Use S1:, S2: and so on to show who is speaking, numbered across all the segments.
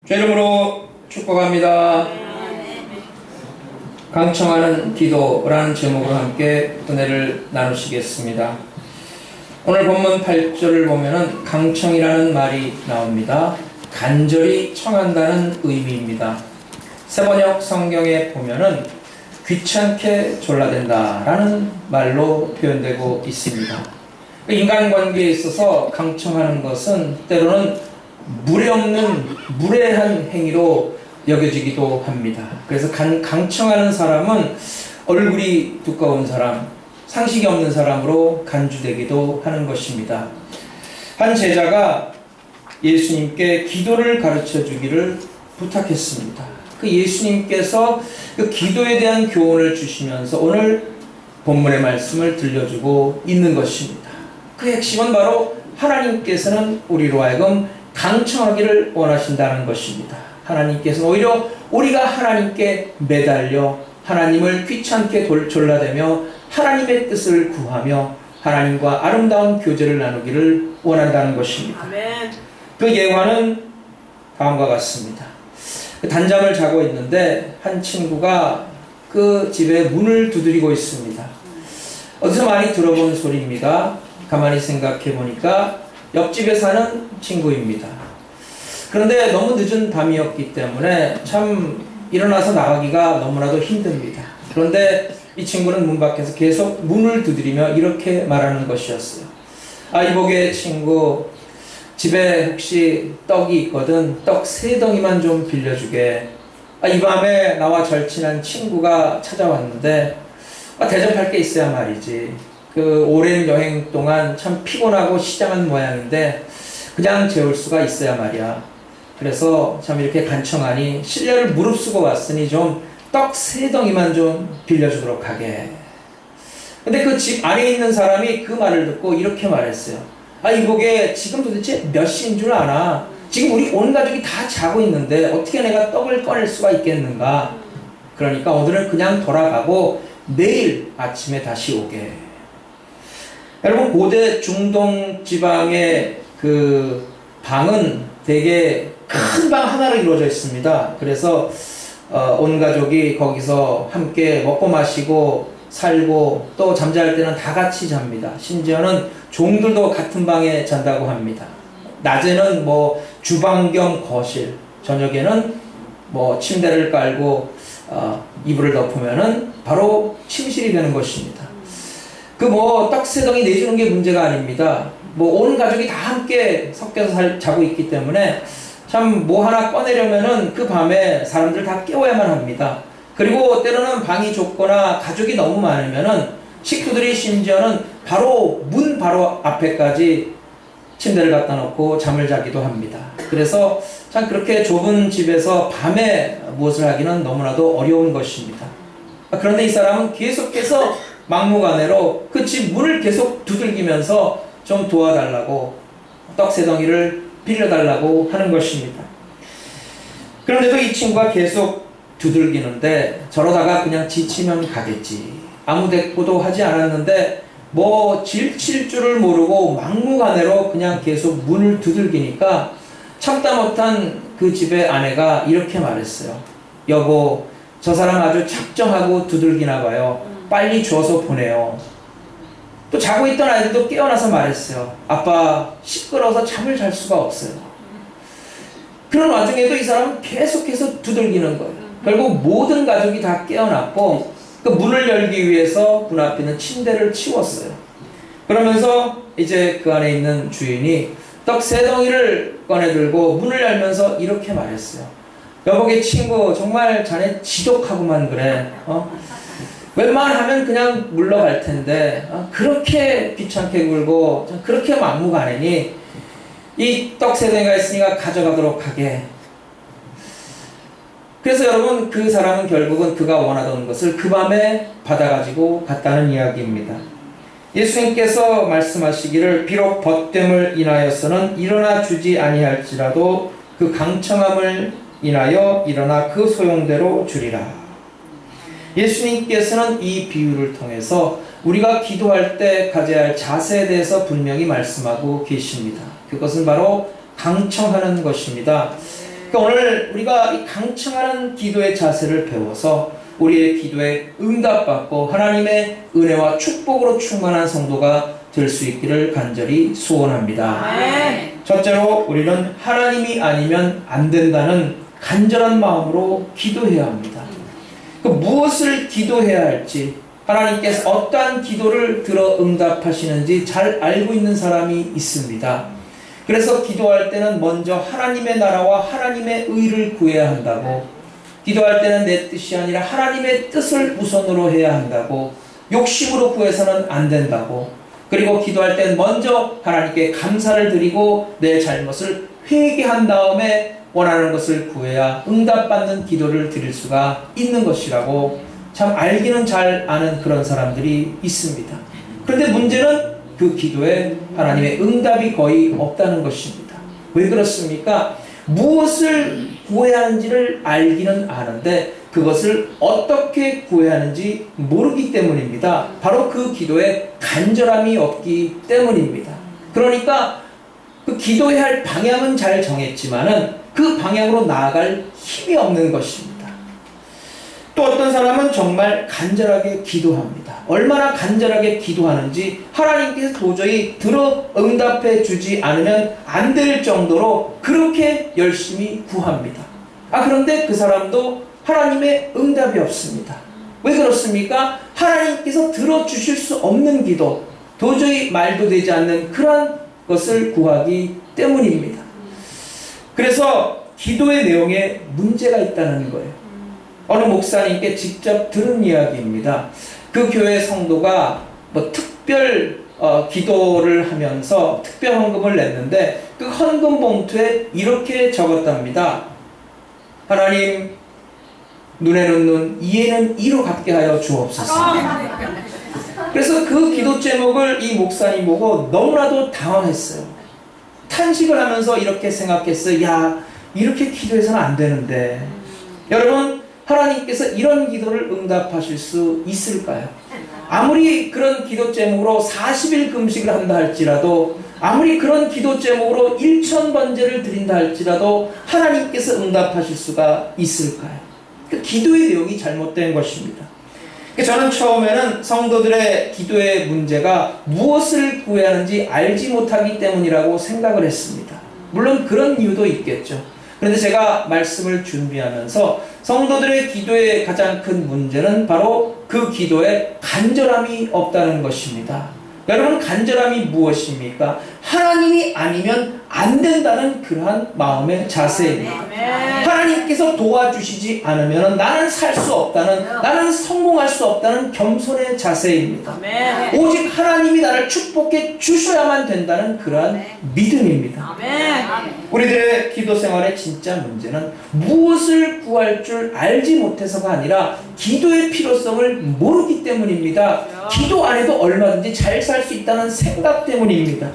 S1: 주 이름으로 축복합니다. 강청하는 기도라는 제목으로 함께 은혜를 나누시겠습니다. 오늘 본문 8절을 보면은 강청이라는 말이 나옵니다. 간절히 청한다는 의미입니다. 세번역 성경에 보면은 귀찮게 졸라댄다 라는 말로 표현되고 있습니다. 인간관계에 있어서 강청하는 것은 때로는 무례한 행위로 여겨지기도 합니다. 그래서 강청하는 사람은 얼굴이 두꺼운 사람, 상식이 없는 사람으로 간주되기도 하는 것입니다. 한 제자가 예수님께 기도를 가르쳐 주기를 부탁했습니다. 그 예수님께서 그 기도에 대한 교훈을 주시면서 오늘 본문의 말씀을 들려주고 있는 것입니다. 그 핵심은 바로 하나님께서는 우리로 하여금 강청하기를 원하신다는 것입니다. 하나님께서는 오히려 우리가 하나님께 매달려 하나님을 귀찮게 졸라대며 하나님의 뜻을 구하며 하나님과 아름다운 교제를 나누기를 원한다는 것입니다. 아멘. 그 예화는 다음과 같습니다. 단잠을 자고 있는데 한 친구가 그 집에 문을 두드리고 있습니다. 어디서 많이 들어본 소리입니다. 가만히 생각해 보니까 옆집에 사는 친구입니다. 그런데 너무 늦은 밤이었기 때문에 참 일어나서 나가기가 너무나도 힘듭니다. 그런데 이 친구는 문 밖에서 계속 문을 두드리며 이렇게 말하는 것이었어요. 이복의 친구, 집에 혹시 떡이 있거든 떡 3덩이만 좀 빌려주게. 이 밤에 나와 절친한 친구가 찾아왔는데 대접할 게 있어야 말이지. 그 오랜 여행 동안 참 피곤하고 시장한 모양인데 그냥 재울 수가 있어야 말이야. 그래서 참 이렇게 간청하니 실례를 무릅쓰고 왔으니 좀 떡 3덩이만 좀 빌려주도록 하게. 근데 그 집 안에 있는 사람이 그 말을 듣고 이렇게 말했어요. 이보게 지금 도대체 몇 시인 줄 아나? 지금 우리 온 가족이 다 자고 있는데 어떻게 내가 떡을 꺼낼 수가 있겠는가? 그러니까 오늘은 그냥 돌아가고 내일 아침에 다시 오게. 여러분, 고대 중동 지방의 그 방은 되게 큰 방 하나로 이루어져 있습니다. 그래서 온 가족이 거기서 함께 먹고 마시고 살고 또 잠잘 때는 다 같이 잡니다. 심지어는 종들도 같은 방에 잔다고 합니다. 낮에는 뭐 주방 겸 거실, 저녁에는 뭐 침대를 깔고 이불을 덮으면은 바로 침실이 되는 것입니다. 그 뭐 떡 3덩이 내주는 게 문제가 아닙니다. 뭐 온 가족이 다 함께 섞여서 자고 있기 때문에 참 뭐 하나 꺼내려면은 그 밤에 사람들 다 깨워야만 합니다. 그리고 때로는 방이 좁거나 가족이 너무 많으면은 식구들이 심지어는 문 바로 앞에까지 침대를 갖다 놓고 잠을 자기도 합니다. 그래서 참 그렇게 좁은 집에서 밤에 무엇을 하기는 너무나도 어려운 것입니다. 그런데 이 사람은 계속해서 막무가내로 그 집 문을 계속 두들기면서 좀 도와달라고, 떡 3덩이를 빌려달라고 하는 것입니다. 그런데도 이 친구가 계속 두들기는데 저러다가 그냥 지치면 가겠지. 아무 대꾸도 하지 않았는데 뭐 질칠 줄을 모르고 막무가내로 그냥 계속 문을 두들기니까 참다 못한 그 집의 아내가 이렇게 말했어요. 여보, 저 사람 아주 작정하고 두들기나 봐요. 빨리 줘서 보내요. 또 자고 있던 아이들도 깨어나서 말했어요. 아빠, 시끄러워서 잠을 잘 수가 없어요. 그런 와중에도 이 사람은 계속해서 두들기는 거예요. 결국 모든 가족이 다 깨어났고 그 문을 열기 위해서 문 앞에 있는 침대를 치웠어요. 그러면서 이제 그 안에 있는 주인이 떡 3덩이를 꺼내들고 문을 열면서 이렇게 말했어요. 여보게 친구, 정말 자네 지독하구만 그래. 웬만하면 그냥 물러갈 텐데 그렇게 귀찮게 굴고 그렇게 막무가내니 이 떡 3덩이가 있으니까 가져가도록 하게. 그래서 여러분, 그 사람은 결국은 그가 원하던 것을 그 밤에 받아가지고 갔다는 이야기입니다. 예수님께서 말씀하시기를 비록 벗됨을 인하여서는 일어나 주지 아니할지라도 그 강청함을 인하여 일어나 그 소용대로 주리라. 예수님께서는 이 비유를 통해서 우리가 기도할 때 가져야 할 자세에 대해서 분명히 말씀하고 계십니다. 그것은 바로 강청하는 것입니다. 그러니까 오늘 우리가 이 강청하는 기도의 자세를 배워서 우리의 기도에 응답받고 하나님의 은혜와 축복으로 충만한 성도가 될 수 있기를 간절히 소원합니다. 첫째로 우리는 하나님이 아니면 안 된다는 간절한 마음으로 기도해야 합니다. 그 무엇을 기도해야 할지, 하나님께서 어떠한 기도를 들어 응답하시는지 잘 알고 있는 사람이 있습니다. 그래서 기도할 때는 먼저 하나님의 나라와 하나님의 의를 구해야 한다고, 기도할 때는 내 뜻이 아니라 하나님의 뜻을 우선으로 해야 한다고, 욕심으로 구해서는 안 된다고, 그리고 기도할 때는 먼저 하나님께 감사를 드리고 내 잘못을 회개한 다음에 원하는 것을 구해야 응답받는 기도를 드릴 수가 있는 것이라고 참 알기는 잘 아는 그런 사람들이 있습니다. 그런데 문제는 그 기도에 하나님의 응답이 거의 없다는 것입니다. 왜 그렇습니까? 무엇을 구해야 하는지를 알기는 아는데 그것을 어떻게 구해야 하는지 모르기 때문입니다. 바로 그 기도에 간절함이 없기 때문입니다. 그러니까 그 기도해야 할 방향은 잘 정했지만은 그 방향으로 나아갈 힘이 없는 것입니다. 또 어떤 사람은 정말 간절하게 기도합니다. 얼마나 간절하게 기도하는지 하나님께서 도저히 들어 응답해 주지 않으면 안 될 정도로 그렇게 열심히 구합니다. 그런데 그 사람도 하나님의 응답이 없습니다. 왜 그렇습니까? 하나님께서 들어주실 수 없는 기도, 도저히 말도 되지 않는 그러한 것을 구하기 때문입니다. 그래서 기도의 내용에 문제가 있다는 거예요. 어느 목사님께 직접 들은 이야기입니다. 그 교회 성도가 특별 기도를 하면서 특별 헌금을 냈는데 그 헌금 봉투에 이렇게 적었답니다. 하나님, 눈에는 눈, 이에는 이로 갚게 하여 주옵소서. 그래서 그 기도 제목을 이 목사님 보고 너무나도 당황했어요. 탄식을 하면서 이렇게 생각했어요. 야, 이렇게 기도해서는 안 되는데. 여러분, 하나님께서 이런 기도를 응답하실 수 있을까요? 아무리 그런 기도 제목으로 40일 금식을 한다 할지라도, 아무리 그런 기도 제목으로 1000번제를 드린다 할지라도 하나님께서 응답하실 수가 있을까요? 그 기도의 내용이 잘못된 것입니다. 저는 처음에는 성도들의 기도의 문제가 무엇을 구해야 하는지 알지 못하기 때문이라고 생각을 했습니다. 물론 그런 이유도 있겠죠. 그런데 제가 말씀을 준비하면서 성도들의 기도의 가장 큰 문제는 바로 그 기도에 간절함이 없다는 것입니다. 여러분, 간절함이 무엇입니까? 하나님이 아니면 안 된다는 그러한 마음의 자세입니다. 하나님께서 도와주시지 않으면 나는 살 수 없다는, 나는 성공할 수 없다는 겸손의 자세입니다. 오직 하나님이 나를 축복해 주셔야만 된다는 그러한 믿음입니다. 우리들의 기도 생활의 진짜 문제는 무엇을 구할 줄 알지 못해서가 아니라 기도의 필요성을 모르기 때문입니다. 기도 안 해도 얼마든지 잘 살 수 있다는 생각 때문입니다.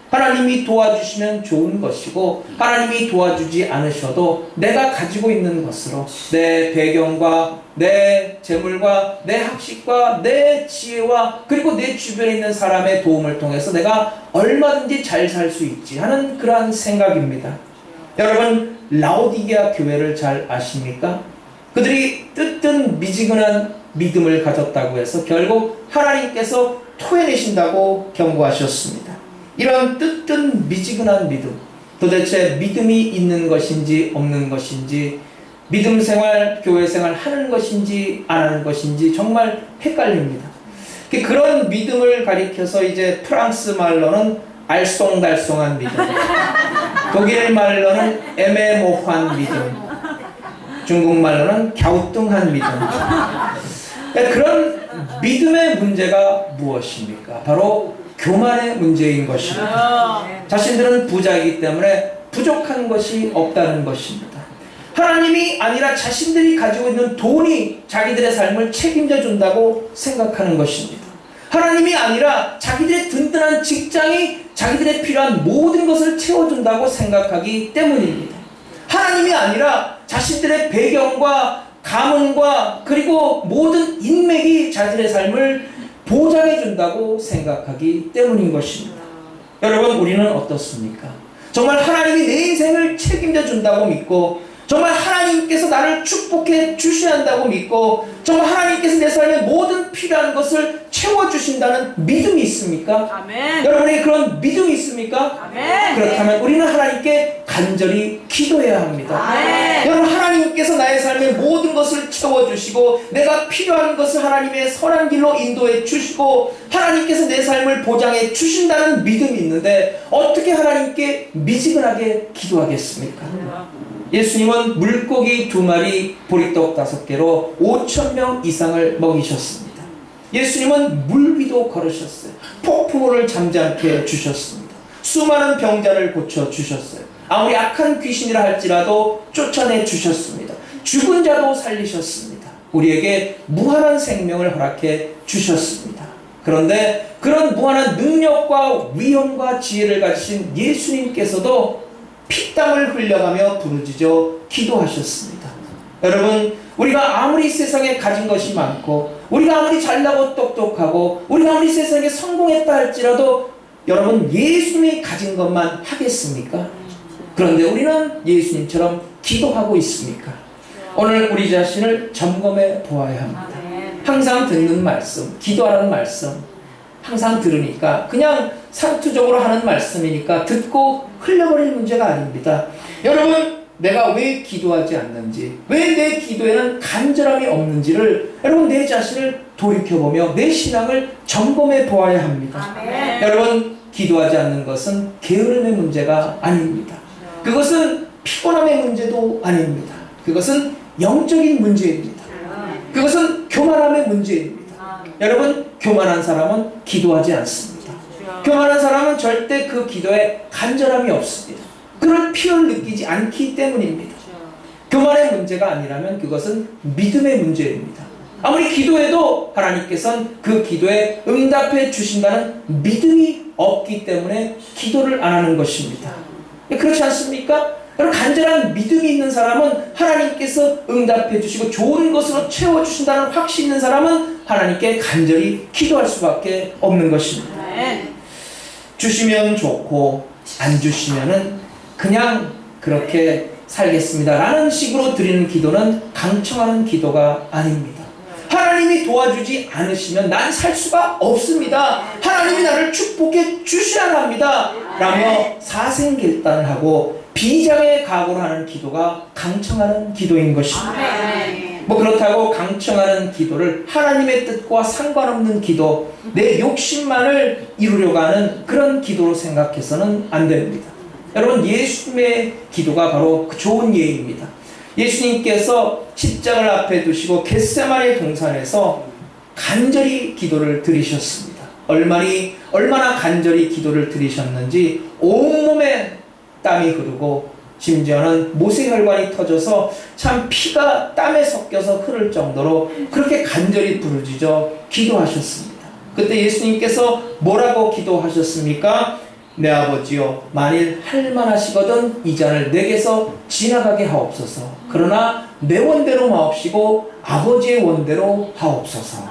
S1: 하나님이 도와주시면 좋은 것이고 하나님이 도와주지 않으셔도 내가 가지고 있는 것으로 내 배경과 내 재물과 내 학식과 내 지혜와 그리고 내 주변에 있는 사람의 도움을 통해서 내가 얼마든지 잘 살 수 있지 하는 그러한 생각입니다. 여러분, 라오디게아 교회를 잘 아십니까? 그들이 뜨뜻 미지근한 믿음을 가졌다고 해서 결국 하나님께서 토해내신다고 경고하셨습니다. 이런 뜨뜻 미지근한 믿음, 도대체 믿음이 있는 것인지 없는 것인지, 믿음 생활, 교회 생활 하는 것인지 안 하는 것인지 정말 헷갈립니다. 그런 믿음을 가리켜서 이제 프랑스 말로는 알쏭달쏭한 믿음, 독일 말로는 애매모호한 믿음, 중국 말로는 갸우뚱한 믿음. 그런 믿음의 문제가 무엇입니까? 바로 교만의 문제인 것입니다. 자신들은 부자이기 때문에 부족한 것이 없다는 것입니다. 하나님이 아니라 자신들이 가지고 있는 돈이 자기들의 삶을 책임져 준다고 생각하는 것입니다. 하나님이 아니라 자기들의 든든한 직장이 자기들의 필요한 모든 것을 채워준다고 생각하기 때문입니다. 하나님이 아니라 자신들의 배경과 가문과 그리고 모든 인맥이 자신의 삶을 보장해 준다고 생각하기 때문인 것입니다. 여러분, 우리는 어떻습니까? 정말 하나님이 내 인생을 책임져 준다고 믿고, 정말 하나님께서 나를 축복해 주셔야 한다고 믿고, 정말 하나님께서 내 삶에 모든 필요한 것을 채워주신다는 믿음이 있습니까?
S2: 아멘.
S1: 여러분이 그런 믿음이 있습니까?
S2: 아멘.
S1: 그렇다면 우리는 하나님께 간절히 기도해야 합니다.
S2: 아멘.
S1: 여러분, 하나님께서 나의 삶에 모든 것을 채워주시고, 내가 필요한 것을 하나님의 선한 길로 인도해 주시고, 하나님께서 내 삶을 보장해 주신다는 믿음이 있는데 어떻게 하나님께 미지근하게 기도하겠습니까? 예수님은 물고기 2마리, 보리떡 5개로 5,000명 이상을 먹이셨습니다. 예수님은 물 위도 걸으셨어요. 폭풍우를 잠잠케 해주셨습니다. 수많은 병자를 고쳐주셨어요. 아무리 악한 귀신이라 할지라도 쫓아내 주셨습니다. 죽은 자도 살리셨습니다. 우리에게 무한한 생명을 허락해 주셨습니다. 그런데 그런 무한한 능력과 위엄과 지혜를 가지신 예수님께서도 피땀을 흘려가며 부르짖어 기도하셨습니다. 여러분, 우리가 아무리 세상에 가진 것이 많고, 우리가 아무리 잘나고 똑똑하고, 우리가 아무리 세상에 성공했다 할지라도 여러분, 예수님이 가진 것만 하겠습니까? 그런데 우리는 예수님처럼 기도하고 있습니까? 오늘 우리 자신을 점검해 보아야 합니다. 항상 듣는 말씀, 기도하라는 말씀, 항상 들으니까 그냥 상투적으로 하는 말씀이니까 듣고 흘려버릴 문제가 아닙니다. 여러분, 내가 왜 기도하지 않는지, 왜 내 기도에는 간절함이 없는지를 여러분, 내 자신을 돌이켜보며 내 신앙을 점검해 보아야 합니다.
S2: 아멘.
S1: 여러분, 기도하지 않는 것은 게으름의 문제가 아닙니다. 그것은 피곤함의 문제도 아닙니다. 그것은 영적인 문제입니다. 그것은 교만함의 문제입니다. 여러분, 교만한 사람은 기도하지 않습니다. 교만한 사람은 절대 그 기도에 간절함이 없습니다. 그럴 필요를 느끼지 않기 때문입니다. 교만의 문제가 아니라면 그것은 믿음의 문제입니다. 아무리 기도해도 하나님께서는 그 기도에 응답해 주신다는 믿음이 없기 때문에 기도를 안 하는 것입니다. 그렇지 않습니까? 여러분, 간절한 믿음이 있는 사람은 하나님께서 응답해 주시고 좋은 것으로 채워주신다는 확신 있는 사람은 하나님께 간절히 기도할 수밖에 없는 것입니다. 주시면 좋고 안 주시면은 그냥 그렇게 살겠습니다 라는 식으로 드리는 기도는 강청하는 기도가 아닙니다. 하나님이 도와주지 않으시면 난 살 수가 없습니다. 하나님이 나를 축복해 주셔야 합니다 라며 사생결단을 하고 비장의 각오를 하는 기도가 강청하는 기도인 것입니다. 뭐 그렇다고 강청하는 기도를 하나님의 뜻과 상관없는 기도, 내 욕심만을 이루려고 하는 그런 기도로 생각해서는 안 됩니다. 여러분, 예수님의 기도가 바로 그 좋은 예입니다. 예수님께서 십자가를 앞에 두시고 겟세마네 동산에서 간절히 기도를 드리셨습니다. 얼마나 간절히 기도를 드리셨는지 온몸에 땀이 흐르고 심지어는 모세혈관이 터져서 참 피가 땀에 섞여서 흐를 정도로 그렇게 간절히 부르짖어 기도하셨습니다. 그때 예수님께서 뭐라고 기도하셨습니까? 내 아버지여, 만일 할만하시거든 이 잔을 내게서 지나가게 하옵소서. 그러나 내 원대로 마옵시고 아버지의 원대로 하옵소서.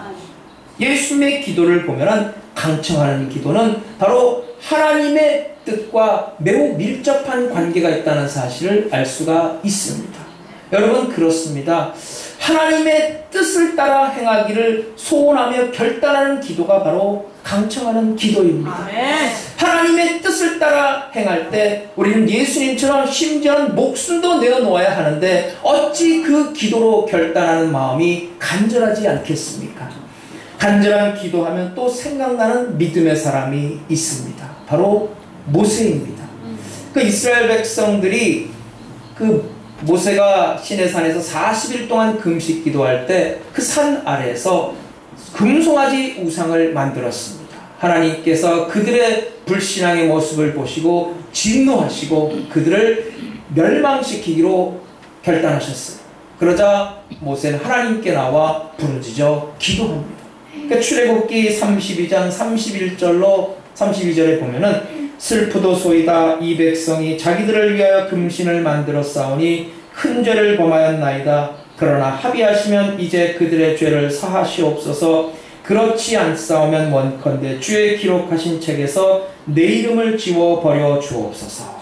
S1: 예수님의 기도를 보면 강청하는 기도는 바로 하나님의 뜻과 매우 밀접한 관계가 있다는 사실을 알 수가 있습니다. 여러분, 그렇습니다. 하나님의 뜻을 따라 행하기를 소원하며 결단하는 기도가 바로 강청하는 기도입니다.
S2: 아멘.
S1: 하나님의 뜻을 따라 행할 때 우리는 예수님처럼 심지어는 목숨도 내어놓아야 하는데 어찌 그 기도로 결단하는 마음이 간절하지 않겠습니까? 간절한 기도하면 또 생각나는 믿음의 사람이 있습니다. 바로 모세입니다. 그 이스라엘 백성들이 그 모세가 시내산에서 40일 동안 금식 기도할 때 그 산 아래에서 금송아지 우상을 만들었습니다. 하나님께서 그들의 불신앙의 모습을 보시고 진노하시고 그들을 멸망시키기로 결단하셨어요. 그러자 모세는 하나님께 나와 부르짖어 기도합니다. 그러니까 출애굽기 32장 32절에 보면은 슬프도소이다. 이 백성이 자기들을 위하여 금신을 만들어 싸우니 큰 죄를 범하였나이다. 그러나 합의하시면 이제 그들의 죄를 사하시옵소서. 그렇지 않사오면 원컨대 주의 기록하신 책에서 내 이름을 지워버려 주옵소서.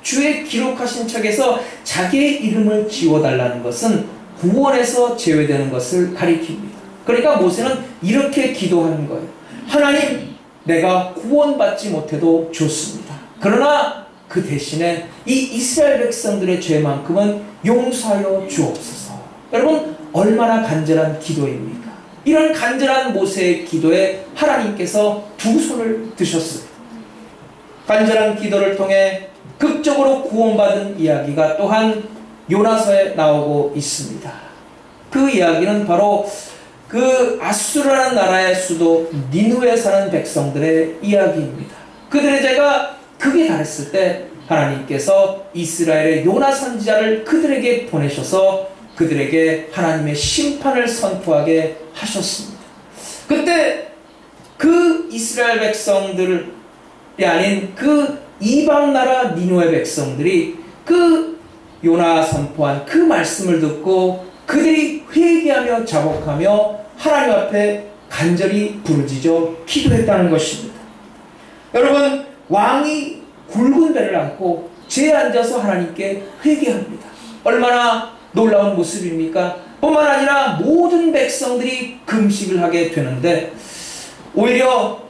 S1: 주의 기록하신 책에서 자기의 이름을 지워달라는 것은 구원에서 제외되는 것을 가리킵니다. 그러니까 모세는 이렇게 기도하는 거예요. 하나님, 내가 구원받지 못해도 좋습니다. 그러나 그 대신에 이 이스라엘 백성들의 죄만큼은 용서하여 주옵소서. 여러분, 얼마나 간절한 기도입니까? 이런 간절한 모세의 기도에 하나님께서 두 손을 드셨습니다. 간절한 기도를 통해 극적으로 구원받은 이야기가 또한 요나서에 나오고 있습니다. 그 이야기는 바로 그 아수르라는 나라의 수도 니느웨에 사는 백성들의 이야기입니다. 그들의 죄가 극에 달했을 때 하나님께서 이스라엘의 요나 선지자를 그들에게 보내셔서 그들에게 하나님의 심판을 선포하게 하셨습니다. 그때 그 이스라엘 백성들이 아닌 그 이방 나라 니느웨 백성들이 그 요나 선포한 그 말씀을 듣고 그들이 회개하며 자복하며 하나님 앞에 간절히 부르짖어 기도했다는 것입니다. 여러분, 왕이 굵은 배를 안고 죄에 앉아서 하나님께 회개합니다. 얼마나 놀라운 모습입니까? 뿐만 아니라 모든 백성들이 금식을 하게 되는데 오히려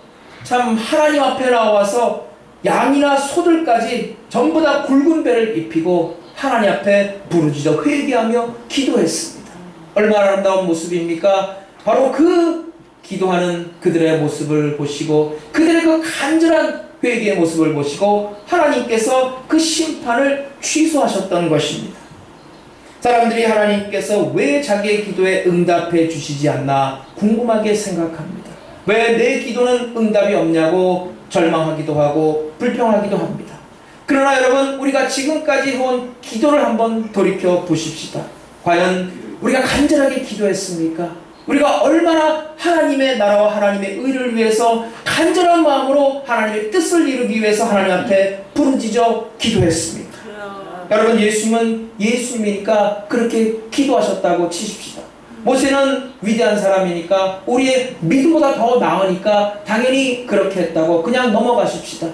S1: 참 하나님 앞에 나와서 양이나 소들까지 전부 다 굵은 배를 입히고 하나님 앞에 부르짖어 회개하며 기도했습니다. 얼마나 아름다운 모습입니까? 바로 그 기도하는 그들의 모습을 보시고 그들의 그 간절한 회개의 모습을 보시고 하나님께서 그 심판을 취소하셨던 것입니다. 사람들이 하나님께서 왜 자기의 기도에 응답해 주시지 않나 궁금하게 생각합니다. 왜 내 기도는 응답이 없냐고 절망하기도 하고 불평하기도 합니다. 그러나 여러분, 우리가 지금까지 해온 기도를 한번 돌이켜 보십시다. 과연 우리가 간절하게 기도했습니까? 우리가 얼마나 하나님의 나라와 하나님의 의를 위해서 간절한 마음으로 하나님의 뜻을 이루기 위해서 하나님 앞에 부르짖어 기도했습니까? 여러분, 예수님이니까 그렇게 기도하셨다고 치십시다. 모세는 위대한 사람이니까 우리의 믿음보다 더 나으니까 당연히 그렇게 했다고 그냥 넘어가십시다.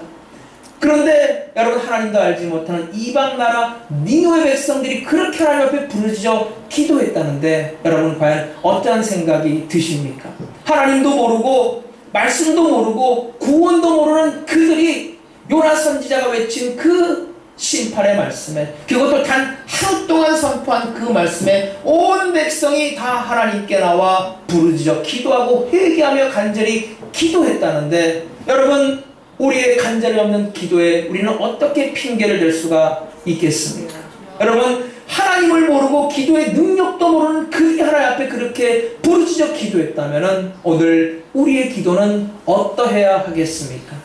S1: 그런데 여러분, 하나님도 알지 못하는 이방 나라 니느웨 백성들이 그렇게 하나님 앞에 부르짖어 기도했다는데 여러분, 과연 어떠한 생각이 드십니까? 하나님도 모르고 말씀도 모르고 구원도 모르는 그들이 요나 선지자가 외친 그 심판의 말씀에, 그것도 단 하루 동안 선포한 그 말씀에 온 백성이 다 하나님께 나와 부르짖어 기도하고 회개하며 간절히 기도했다는데 여러분, 우리의 간절히 없는 기도에 우리는 어떻게 핑계를 댈 수가 있겠습니까? 여러분, 하나님을 모르고 기도의 능력도 모르는 그들이 하나님 앞에 그렇게 부르짖어 기도했다면 오늘 우리의 기도는 어떠해야 하겠습니까?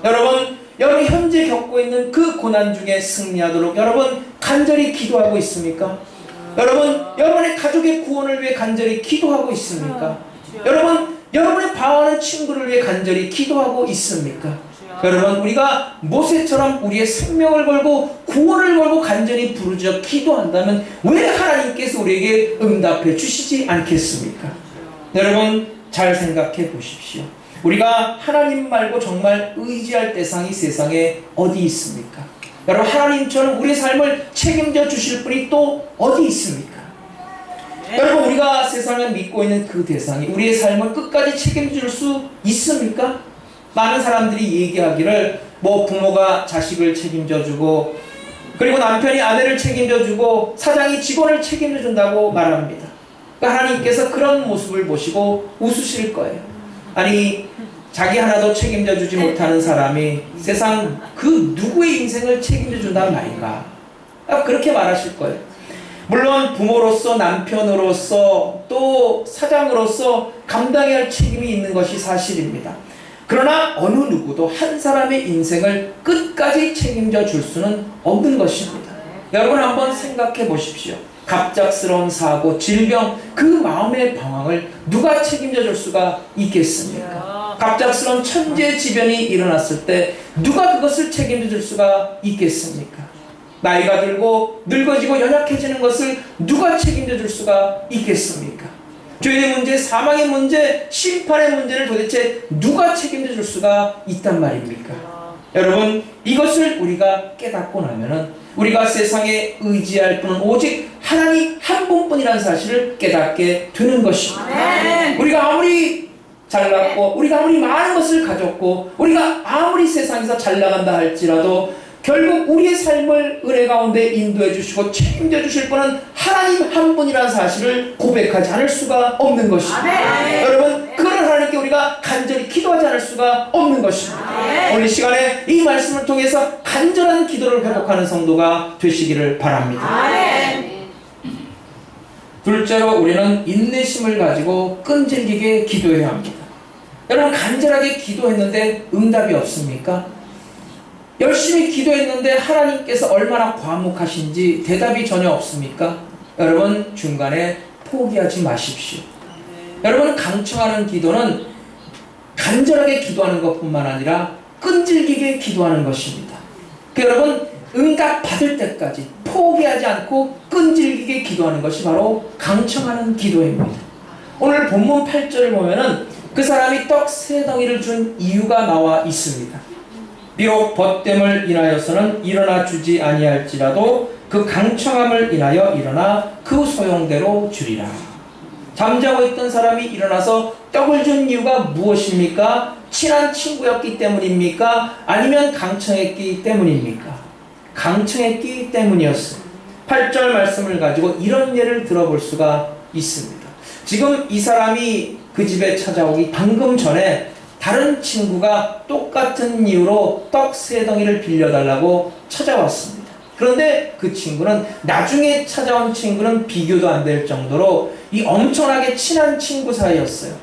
S1: 여러분 현재 겪고 있는 그 고난 중에 승리하도록 여러분 간절히 기도하고 있습니까? 여러분의 가족의 구원을 위해 간절히 기도하고 있습니까? 여러분의 방황하는 친구를 위해 간절히 기도하고 있습니까? 여러분, 우리가 모세처럼 우리의 생명을 걸고 구원을 걸고 간절히 부르짖어 기도한다면 왜 하나님께서 우리에게 응답해 주시지 않겠습니까? 여러분, 잘 생각해 보십시오. 우리가 하나님 말고 정말 의지할 대상이 세상에 어디 있습니까? 여러분, 하나님처럼 우리의 삶을 책임져 주실 분이 또 어디 있습니까? 여러분, 우리가 세상에 믿고 있는 그 대상이 우리의 삶을 끝까지 책임질 수 있습니까? 많은 사람들이 얘기하기를 부모가 자식을 책임져 주고 그리고 남편이 아내를 책임져 주고 사장이 직원을 책임져 준다고 말합니다. 그러니까 하나님께서 그런 모습을 보시고 웃으실 거예요. 아니, 자기 하나도 책임져 주지 못하는 사람이 세상 그 누구의 인생을 책임져 준다는 말인가? 그렇게 말하실 거예요. 물론 부모로서, 남편으로서, 또 사장으로서 감당해야 할 책임이 있는 것이 사실입니다. 그러나 어느 누구도 한 사람의 인생을 끝까지 책임져 줄 수는 없는 것입니다. 여러분, 한번 생각해 보십시오. 갑작스러운 사고, 질병, 그 마음의 방황을 누가 책임져 줄 수가 있겠습니까? 갑작스러운 천재지변이 일어났을 때 누가 그것을 책임져 줄 수가 있겠습니까? 나이가 들고 늙어지고 연약해지는 것을 누가 책임져 줄 수가 있겠습니까? 죄의 문제, 사망의 문제, 심판의 문제를 도대체 누가 책임져 줄 수가 있단 말입니까? 여러분, 이것을 우리가 깨닫고 나면은 우리가 세상에 의지할 분은 오직 하나님 한 분뿐이라는 사실을 깨닫게 되는 것입니다. 우리가 아무리 잘났고, 우리가 아무리 많은 것을 가졌고, 우리가 아무리 세상에서 잘 나간다 할지라도 결국 우리의 삶을 은혜 가운데 인도해 주시고 책임져 주실 분은 하나님 한 분이라는 사실을 고백하지 않을 수가 없는 것입니다. 여러분, 그런 하나님께 우리가 간절히 기도하지 않을 수가 없는 것입니다. 오늘 시간에 이 말씀을 통해서 간절한 기도를 회복하는 성도가 되시기를 바랍니다. 둘째로, 우리는 인내심을 가지고 끈질기게 기도해야 합니다. 여러분, 간절하게 기도했는데 응답이 없습니까? 열심히 기도했는데 하나님께서 얼마나 과묵하신지 대답이 전혀 없습니까? 여러분, 중간에 포기하지 마십시오. 여러분, 강청하는 기도는 간절하게 기도하는 것뿐만 아니라 끈질기게 기도하는 것입니다. 여러분, 응답 받을 때까지 포기하지 않고 끈질기게 기도하는 것이 바로 강청하는 기도입니다. 오늘 본문 8절을 보면은 그 사람이 떡 3덩이를 준 이유가 나와 있습니다. 비록 벗됨을 인하여서는 일어나 주지 아니할지라도 그 강청함을 인하여 일어나 그 소용대로 주리라. 잠자고 있던 사람이 일어나서 떡을 준 이유가 무엇입니까? 친한 친구였기 때문입니까? 아니면 강청했기 때문입니까? 강청했기 때문이었어요. 8절 말씀을 가지고 이런 예를 들어볼 수가 있습니다. 지금 이 사람이 그 집에 찾아오기 방금 전에 다른 친구가 똑같은 이유로 떡 3덩이를 빌려달라고 찾아왔습니다. 그런데 그 친구는, 나중에 찾아온 친구는 비교도 안 될 정도로 이 엄청나게 친한 친구 사이였어요.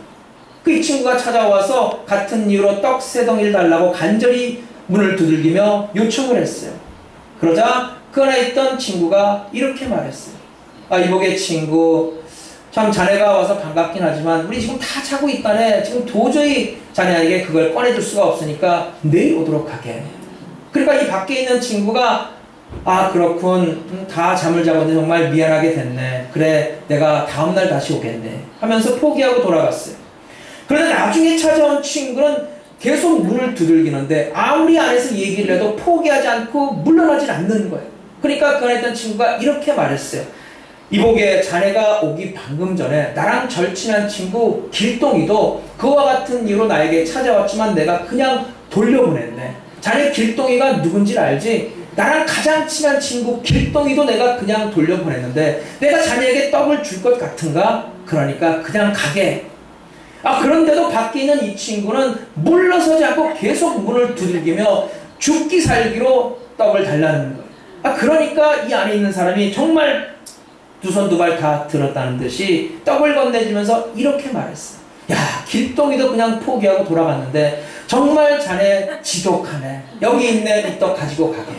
S1: 이 친구가 찾아와서 같은 이유로 떡 3덩이를 달라고 간절히 문을 두들기며 요청을 했어요. 그러자 그 안에 있던 친구가 이렇게 말했어요. 이복의 친구, 참 자네가 와서 반갑긴 하지만 우리 지금 다 자고 있다네. 지금 도저히 자네에게 그걸 꺼내줄 수가 없으니까 내일 오도록 하게. 그러니까 이 밖에 있는 친구가 그렇군, 다 잠을 자고 있는데 정말 미안하게 됐네. 그래, 내가 다음날 다시 오겠네 하면서 포기하고 돌아갔어요. 그런데 나중에 찾아온 친구는 계속 문을 두들기는데 아무리 안에서 얘기를 해도 포기하지 않고 물러나질 않는 거예요. 그러니까 그 안에 있던 친구가 이렇게 말했어요. 이복에, 자네가 오기 방금 전에 나랑 절친한 친구 길동이도 그와 같은 이유로 나에게 찾아왔지만 내가 그냥 돌려보냈네. 자네 길동이가 누군지 알지? 나랑 가장 친한 친구 길동이도 내가 그냥 돌려보냈는데 내가 자네에게 떡을 줄 것 같은가? 그러니까 그냥 가게. 그런데도 밖에 있는 이 친구는 물러서지 않고 계속 문을 두들기며 죽기 살기로 떡을 달라는 거예요. 그러니까 이 안에 있는 사람이 정말 두 손 두 발 다 들었다는 듯이 떡을 건네주면서 이렇게 말했어요. 야, 길동이도 그냥 포기하고 돌아갔는데 정말 자네 지독하네. 여기 있네, 이 떡 가지고 가게.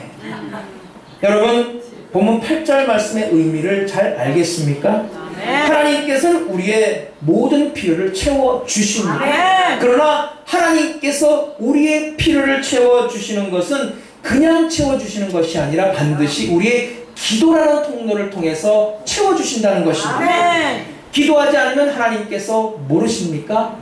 S1: 여러분, 본문 8절 말씀의 의미를 잘 알겠습니까? 하나님께서는 우리의 모든 필요를 채워주십니다. 그러나 하나님께서 우리의 필요를 채워주시는 것은 그냥 채워주시는 것이 아니라 반드시 우리의 기도라는 통로를 통해서 채워주신다는 것입니다. 기도하지 않으면 하나님께서 모르십니까?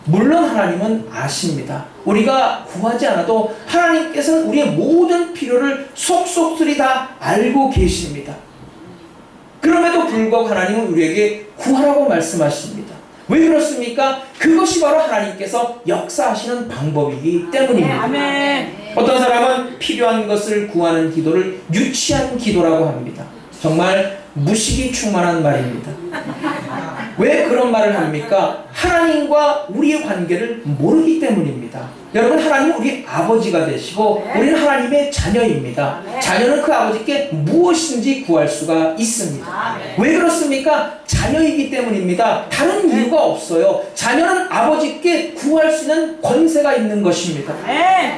S1: 물론 하나님은 아십니다. 우리가 구하지 않아도 하나님께서는 우리의 모든 필요를 속속들이 다 알고 계십니다. 그럼에도 불구하고 하나님은 우리에게 구하라고 말씀하십니다. 왜 그렇습니까? 그것이 바로 하나님께서 역사하시는 방법이기 때문입니다. 어떤 사람은 필요한 것을 구하는 기도를 유치한 기도라고 합니다. 정말 무식이 충만한 말입니다. 왜 그런 말을 합니까? 하나님과 우리의 관계를 모르기 때문입니다. 여러분, 하나님은 우리 아버지가 되시고 우리는 하나님의 자녀입니다. 자녀는 그 아버지께 무엇인지 구할 수가 있습니다. 왜 그렇습니까? 자녀이기 때문입니다. 다른 이유가 없어요. 자녀는 아버지께 구할 수 있는 권세가 있는 것입니다.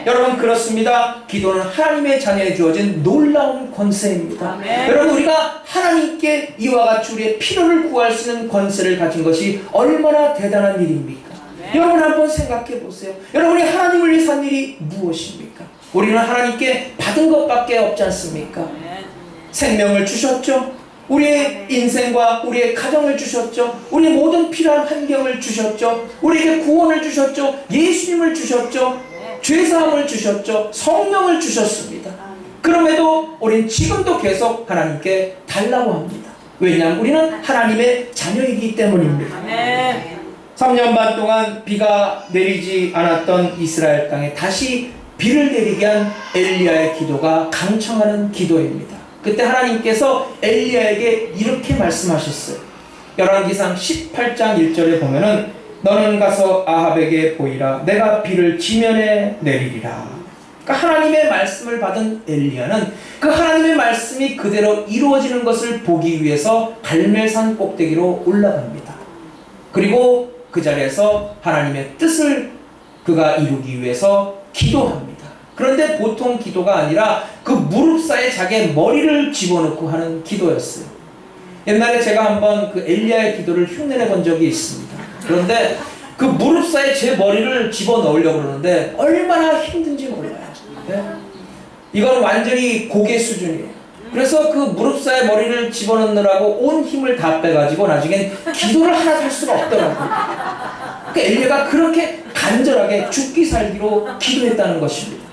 S1: 여러분, 그렇습니다. 기도는 하나님의 자녀에 주어진 놀라운 권세입니다. 여러분, 우리가 하나님께 이와 같이 우리의 필요를 구할 수 있는 권세를 가진 것이 얼마나 대단한 일입니까? 여러분, 한번 생각해 보세요. 여러분이 하나님을 위해 산 일이 무엇입니까? 우리는 하나님께 받은 것밖에 없지 않습니까? 생명을 주셨죠. 우리의 인생과 우리의 가정을 주셨죠. 우리의 모든 필요한 환경을 주셨죠. 우리에게 구원을 주셨죠. 예수님을 주셨죠. 죄사함을 주셨죠. 성령을 주셨습니다. 그럼에도 우리는 지금도 계속 하나님께 달라고 합니다. 왜냐하면 우리는 하나님의 자녀이기 때문입니다. 3년 반 동안 비가 내리지 않았던 이스라엘 땅에 다시 비를 내리게 한 엘리야의 기도가 강청하는 기도입니다. 그때 하나님께서 엘리야에게 이렇게 말씀하셨어요. 열왕기상 18장 1절에 보면은 너는 가서 아합에게 보이라. 내가 비를 지면에 내리리라. 그러니까 하나님의 말씀을 받은 엘리야는 그 하나님의 말씀이 그대로 이루어지는 것을 보기 위해서 갈멜산 꼭대기로 올라갑니다. 그리고 그 자리에서 하나님의 뜻을 그가 이루기 위해서 기도합니다. 그런데 보통 기도가 아니라 그 무릎 사이에 자기의 머리를 집어넣고 하는 기도였어요. 옛날에 제가 한번 그 엘리야의 기도를 흉내내 본 적이 있습니다. 그런데 그 무릎 사이에 제 머리를 집어넣으려고 그러는데 얼마나 힘든지 몰라요. 네? 이건 완전히 고개 수준이에요. 그래서 그 무릎 사이에 머리를 집어넣느라고 온 힘을 다 빼가지고 나중엔 기도를 하나 할 수가 없더라고요. 그 엘리야가 그렇게 간절하게 죽기 살기로 기도했다는 것입니다.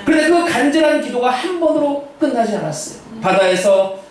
S1: 그런데 그 간절한 기도가 한 번으로 끝나지 않았어요. 바다에서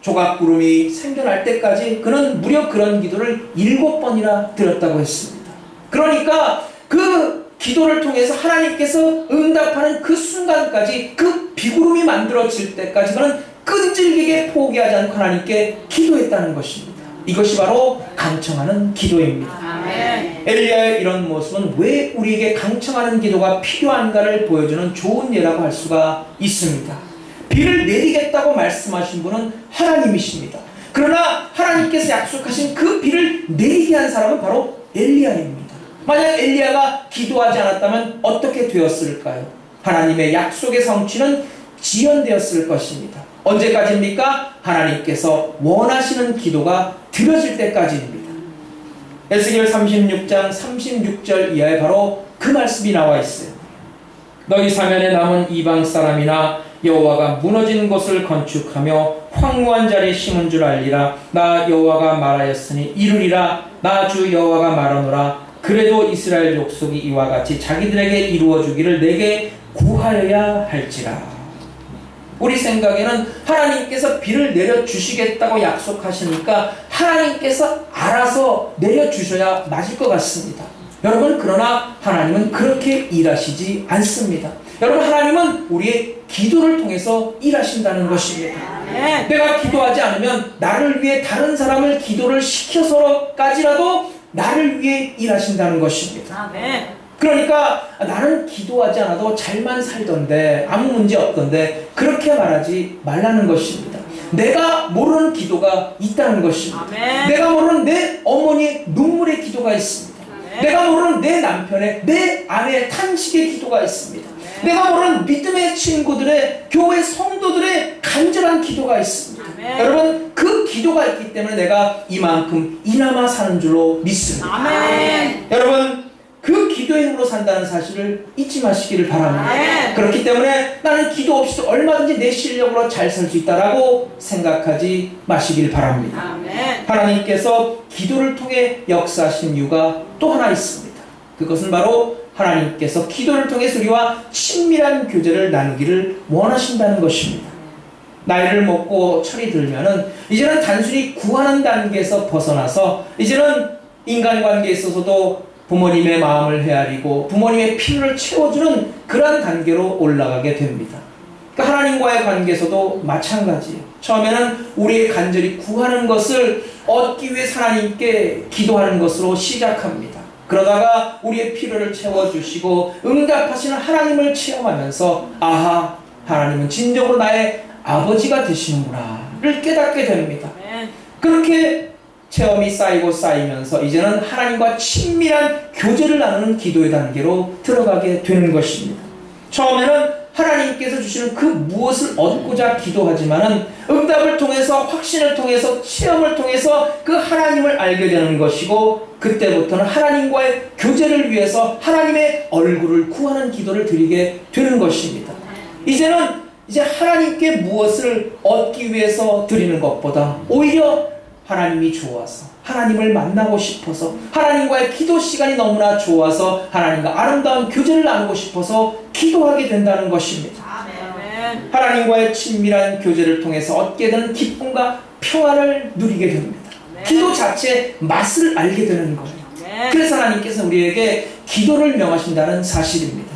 S1: 조각구름이 생겨날 때까지 그는 무려 그런 기도를 7번이나 드렸다고 했습니다. 그러니까 그 기도를 통해서 하나님께서 응답하는 그 순간까지 그 비구름이 만들어질 때까지 그는 끈질기게 포기하지 않고 하나님께 기도했다는 것입니다. 이것이 바로 강청하는 기도입니다. 아멘. 엘리야의 이런 모습은 왜 우리에게 강청하는 기도가 필요한가를 보여주는 좋은 예라고 할 수가 있습니다. 비를 내리겠다고 말씀하신 분은 하나님이십니다. 그러나 하나님께서 약속하신 그 비를 내리게 한 사람은 바로 엘리야입니다. 만약 엘리야가 기도하지 않았다면 어떻게 되었을까요? 하나님의 약속의 성취는 지연되었을 것입니다. 언제까지입니까? 하나님께서 원하시는 기도가 드려질 때까지입니다. 에스겔 36장 36절 이하에 바로 그 말씀이 나와 있어요. 너희 사면에 남은 이방 사람이나 여호와가 무너진 곳을 건축하며 황무한 자리에 심은 줄 알리라. 나 여호와가 말하였으니 이루리라. 나 주 여호와가 말하노라. 그래도 이스라엘 족속이 이와 같이 자기들에게 이루어주기를 내게 구하여야 할지라. 우리 생각에는 하나님께서 비를 내려주시겠다고 약속하시니까 하나님께서 알아서 내려주셔야 맞을 것 같습니다. 여러분, 그러나 하나님은 그렇게 일하시지 않습니다. 여러분, 하나님은 우리의 기도를 통해서 일하신다는 것입니다. 내가 기도하지 않으면 나를 위해 다른 사람을 기도를 시켜서까지라도 나를 위해 일하신다는 것입니다. 그러니까 나는 기도하지 않아도 잘만 살던데 아무 문제 없던데 그렇게 말하지 말라는 것입니다. 내가 모르는 기도가 있다는 것입니다. 내가 모르는 내 어머니의 눈물의 기도가 있습니다. 내가 모르는 내 남편의, 내 아내의 탄식의 기도가 있습니다. 내가 모르는 믿음의 친구들의, 교회 성도들의 간절한 기도가 있습니다. 여러분, 그 기도가 있기 때문에 내가 이만큼 이나마 사는 줄로 믿습니다. 여러분, 그 기도의 힘으로 산다는 사실을 잊지 마시기를 바랍니다. 그렇기 때문에 나는 기도 없이도 얼마든지 내 실력으로 잘 살 수 있다라고 생각하지 마시길 바랍니다. 하나님께서 기도를 통해 역사하신 이유가 또 하나 있습니다. 그것은 바로 하나님께서 기도를 통해 우리와 친밀한 교제를 나누기를 원하신다는 것입니다. 나이를 먹고 철이 들면은 이제는 단순히 구하는 단계에서 벗어나서 이제는 인간관계에 있어서도 부모님의 마음을 헤아리고 부모님의 필요를 채워주는 그러한 단계로 올라가게 됩니다. 그러니까 하나님과의 관계에서도 마찬가지예요. 처음에는 우리의 간절히 구하는 것을 얻기 위해 하나님께 기도하는 것으로 시작합니다. 그러다가 우리의 필요를 채워주시고 응답하시는 하나님을 체험하면서 아하, 하나님은 진정으로 나의 아버지가 되시는구나를 깨닫게 됩니다. 그렇게 체험이 쌓이고 쌓이면서 이제는 하나님과 친밀한 교제를 나누는 기도의 단계로 들어가게 되는 것입니다. 처음에는 하나님께서 주시는 그 무엇을 얻고자 기도하지만은 응답을 통해서, 확신을 통해서, 체험을 통해서 그 하나님을 알게 되는 것이고, 그때부터는 하나님과의 교제를 위해서 하나님의 얼굴을 구하는 기도를 드리게 되는 것입니다. 이제는 이제 하나님께 무엇을 얻기 위해서 드리는 것보다 오히려 하나님이 좋아서, 하나님을 만나고 싶어서, 하나님과의 기도 시간이 너무나 좋아서 하나님과 아름다운 교제를 나누고 싶어서 기도하게 된다는 것입니다.
S2: 아멘.
S1: 하나님과의 친밀한 교제를 통해서 얻게 되는 기쁨과 평안을 누리게 됩니다.
S2: 아멘.
S1: 기도 자체의 맛을 알게 되는 거예요.
S2: 아멘.
S1: 그래서 하나님께서 우리에게 기도를 명하신다는 사실입니다.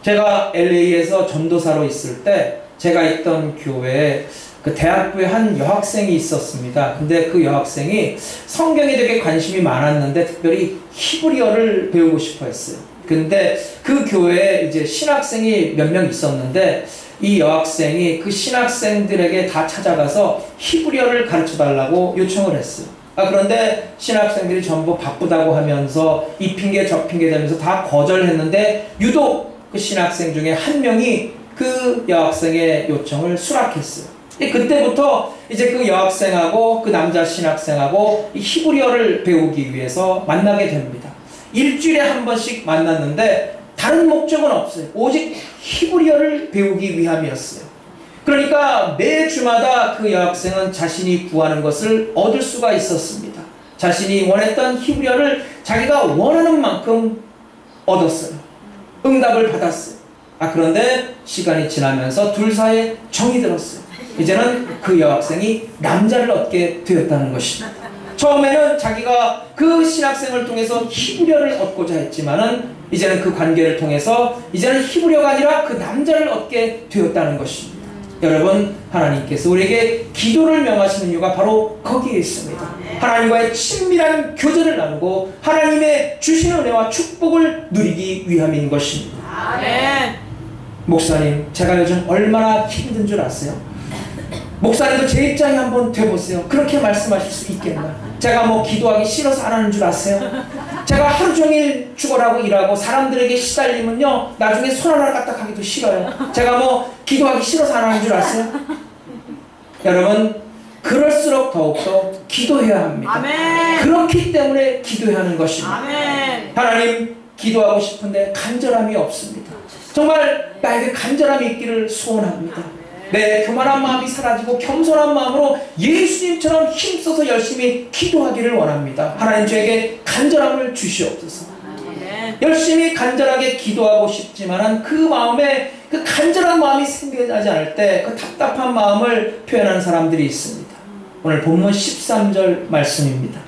S1: 제가 LA에서 전도사로 있을 때 제가 있던 교회에 그 대학부에 한 여학생이 있었습니다. 근데 그 여학생이 성경에 되게 관심이 많았는데 특별히 히브리어를 배우고 싶어 했어요. 근데 그 교회에 이제 신학생이 몇 명 있었는데 이 여학생이 그 신학생들에게 다 찾아가서 히브리어를 가르쳐 달라고 요청을 했어요. 그런데 신학생들이 전부 바쁘다고 하면서 이 핑계 저 핑계 대면서 다 거절했는데 유독 그 신학생 중에 한 명이 그 여학생의 요청을 수락했어요. 그때부터 이제 그 여학생하고 그 남자 신학생하고 이 히브리어를 배우기 위해서 만나게 됩니다. 일주일에 한 번씩 만났는데 다른 목적은 없어요. 오직 히브리어를 배우기 위함이었어요. 그러니까 매 주마다 그 여학생은 자신이 구하는 것을 얻을 수가 있었습니다. 자신이 원했던 히브리어를 자기가 원하는 만큼 얻었어요. 응답을 받았어요. 그런데 시간이 지나면서 둘 사이에 정이 들었어요. 이제는 그 여학생이 남자를 얻게 되었다는 것입니다. 처음에는 자기가 그 신학생을 통해서 히브리어를 얻고자 했지만은 이제는 그 관계를 통해서 이제는 히브리어가 아니라 그 남자를 얻게 되었다는 것입니다. 여러분, 하나님께서 우리에게 기도를 명하시는 이유가 바로 거기에 있습니다. 하나님과의 친밀한 교제를 나누고 하나님의 주신 은혜와 축복을 누리기 위함인 것입니다.
S2: 아멘.
S1: 목사님, 제가 요즘 얼마나 힘든 줄 아세요? 목사님도 제 입장에 한번 돼보세요. 그렇게 말씀하실 수 있겠나? 제가 뭐 기도하기 싫어서 안 하는 줄 아세요? 제가 하루 종일 죽어라고 일하고 사람들에게 시달리면요 나중에 손 하나 까딱하기도 싫어요. 제가 뭐 기도하기 싫어서 안 하는 줄 아세요? 여러분, 그럴수록 더욱더 기도해야 합니다.
S2: 아멘.
S1: 그렇기 때문에 기도해야 하는 것입니다.
S2: 아멘.
S1: 하나님, 기도하고 싶은데 간절함이 없습니다. 정말 나에게 간절함이 있기를 소원합니다. 내 교만한 마음이 사라지고 겸손한 마음으로 예수님처럼 힘써서 열심히 기도하기를 원합니다. 하나님, 저에게 간절함을 주시옵소서.
S2: 아멘.
S1: 열심히 간절하게 기도하고 싶지만 그 마음에 그 간절한 마음이 생겨나지 않을 때 그 답답한 마음을 표현하는 사람들이 있습니다. 오늘 본문 13절 말씀입니다.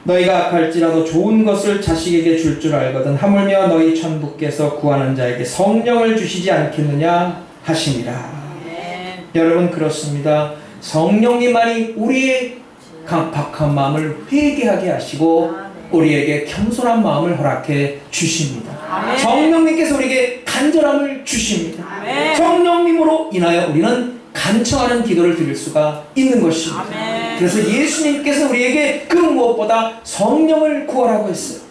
S1: 너희가 갈지라도 좋은 것을 자식에게 줄 줄 알거든 하물며 너희 천부께서 구하는 자에게 성령을 주시지 않겠느냐 하시니라.
S2: 아멘.
S1: 여러분, 그렇습니다. 성령님만이 우리의 강팍한 마음을 회개하게 하시고 우리에게 겸손한 마음을 허락해 주십니다.
S2: 아멘.
S1: 성령님께서 우리에게 간절함을 주십니다.
S2: 아멘.
S1: 성령님으로 인하여 우리는 간청하는 기도를 드릴 수가 있는 것입니다.
S2: 아멘.
S1: 그래서 예수님께서 우리에게 그 무엇보다 성령을 구하라고 했어요.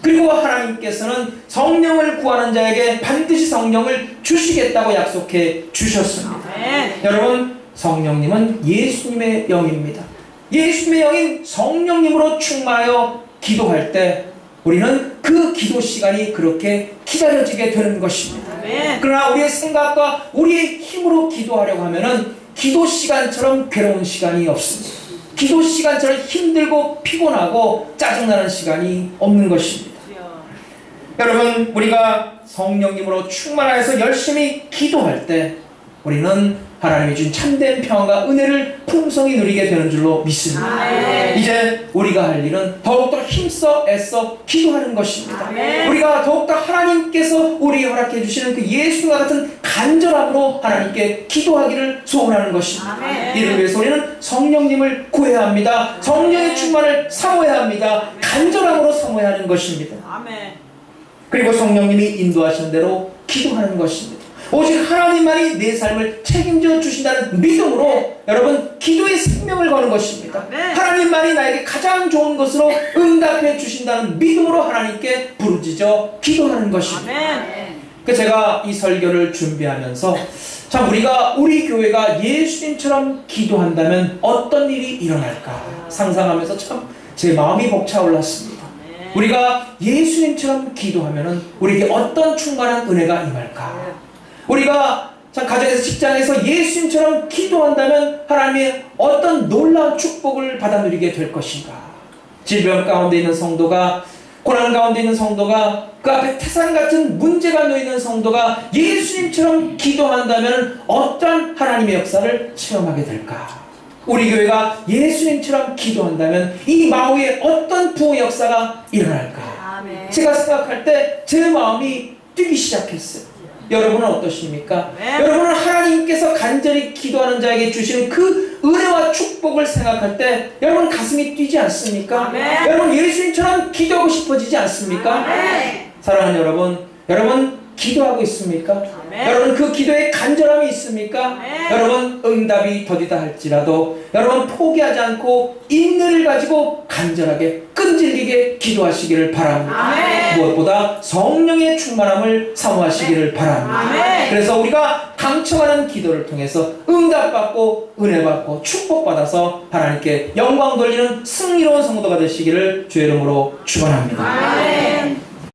S1: 그리고 하나님께서는 성령을 구하는 자에게 반드시 성령을 주시겠다고 약속해 주셨습니다.
S2: 아멘.
S1: 여러분, 성령님은 예수님의 영입니다. 예수님의 영인 성령님으로 충만하여 기도할 때 우리는 그 기도 시간이 그렇게 기다려지게 되는 것입니다.
S2: 아멘.
S1: 그러나 우리의 생각과 우리의 힘으로 기도하려고 하면은 기도 시간처럼 괴로운 시간이 없습니다. 기도 시간처럼 힘들고 피곤하고 짜증나는 시간이 없는 것입니다. 여러분, 우리가 성령님으로 충만하여서 열심히 기도할 때 우리는 하나님이 준 참된 평안과 은혜를 풍성히 누리게 되는 줄로 믿습니다.
S2: 아멘.
S1: 이제 우리가 할 일은 더욱더 힘써 애써 기도하는 것입니다.
S2: 아멘.
S1: 우리가 더욱더 하나님께서 우리에게 허락해 주시는 그 예수와 같은 간절함으로 하나님께 기도하기를 소원하는 것입니다.
S2: 아멘.
S1: 이를 위해서 우리는 성령님을 구해야 합니다. 성령의 충만을 사모해야 합니다. 간절함으로 사모해야 하는 것입니다.
S2: 아멘.
S1: 그리고 성령님이 인도하시는 대로 기도하는 것입니다. 오직 하나님만이 내 삶을 책임져 주신다는 믿음으로 여러분, 기도의 생명을 거는 것입니다.
S2: 네.
S1: 하나님만이 나에게 가장 좋은 것으로 응답해 주신다는 믿음으로 하나님께 부르짖어 기도하는 것입니다.
S2: 아멘.
S1: 제가 이 설교를 준비하면서 참 우리 교회가 예수님처럼 기도한다면 어떤 일이 일어날까 상상하면서 참 제 마음이 벅차올랐습니다. 우리가 예수님처럼 기도하면은 우리에게 어떤 충만한 은혜가 임할까? 우리가 참 가정에서 직장에서 예수님처럼 기도한다면 하나님의 어떤 놀라운 축복을 받아 누리게 될 것인가. 질병 가운데 있는 성도가, 고난 가운데 있는 성도가, 그 앞에 태산 같은 문제가 놓이는 성도가 예수님처럼 기도한다면 어떤 하나님의 역사를 체험하게 될까. 우리 교회가 예수님처럼 기도한다면 이 마오의 어떤 부흥 역사가 일어날까.
S2: 아멘.
S1: 제가 생각할 때 제 마음이 뛰기 시작했어요. 여러분은 어떠십니까?
S2: 네.
S1: 여러분은 하나님께서 간절히 기도하는 자에게 주시는 그 은혜와 축복을 생각할 때 여러분 가슴이 뛰지 않습니까?
S2: 아멘.
S1: 여러분 예수님처럼 기도하고 싶어지지 않습니까?
S2: 아멘.
S1: 사랑하는 여러분 기도하고 있습니까?
S2: 아멘.
S1: 여러분 그 기도에 간절함이 있습니까?
S2: 아멘.
S1: 여러분 응답이 더디다 할지라도 여러분 포기하지 않고 인내를 가지고 간절하게 끈질기게 기도하시기를 바랍니다.
S2: 아멘.
S1: 무엇보다 성령의 충만함을 사모하시기를 바랍니다.
S2: 아멘.
S1: 그래서 우리가 강청하는 기도를 통해서 응답받고 은혜받고 축복받아서 하나님께 영광 돌리는 승리로운 성도가 되시기를 주의 이름으로 축원합니다.
S2: 아멘.